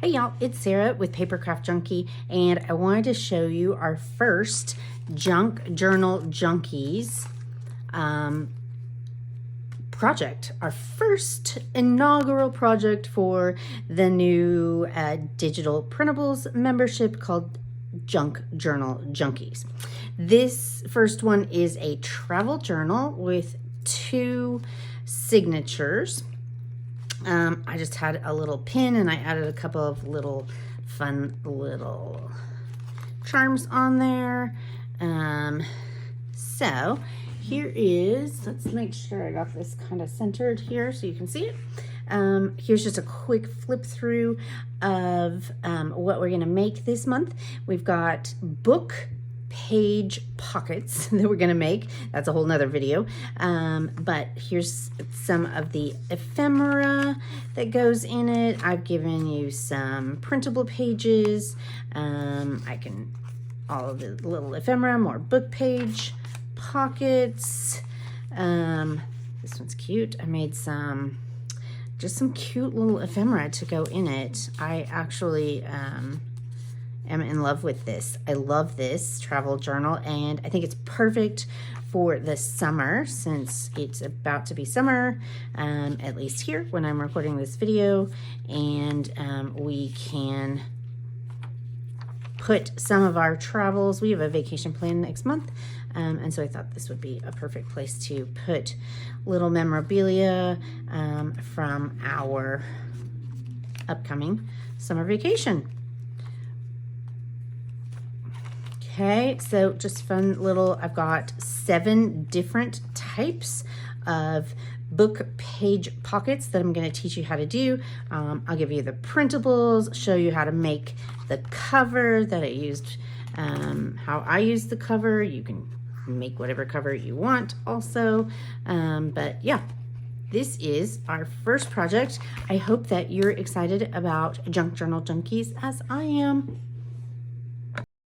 Hey y'all, it's Sarah with Papercraft Junkie, and I wanted to show you our first Junk Journal Junkies project. Our first inaugural project for the new digital printables membership called Junk Journal Junkies. This first one is a travel journal with 2 signatures. I just had a little pin and I added a couple of little fun little charms on there. So here is, let's make sure I got this kind of centered here so you can see it. Here's just a quick flip through of what we're gonna make this month. We've got book page pockets that we're gonna make. That's a whole nother video. But here's some of the ephemera that goes in it. I've given you some printable pages. All of the little ephemera, more book page pockets. This one's cute. I made just some cute little ephemera to go in it. I actually am in love with this. I love this travel journal, and I think it's perfect for the summer since it's about to be summer, at least here when I'm recording this video, and we can put some of our travels. We have a vacation plan next month, and so I thought this would be a perfect place to put little memorabilia from our upcoming summer vacation. Okay, so just fun little, I've got 7 different types of book page pockets that I'm going to teach you how to do. I'll give you the printables, show you how to make the cover that I used, how I use the cover. You can make whatever cover you want also, but yeah, this is our first project. I hope that you're excited about Junk Journal Junkies as I am.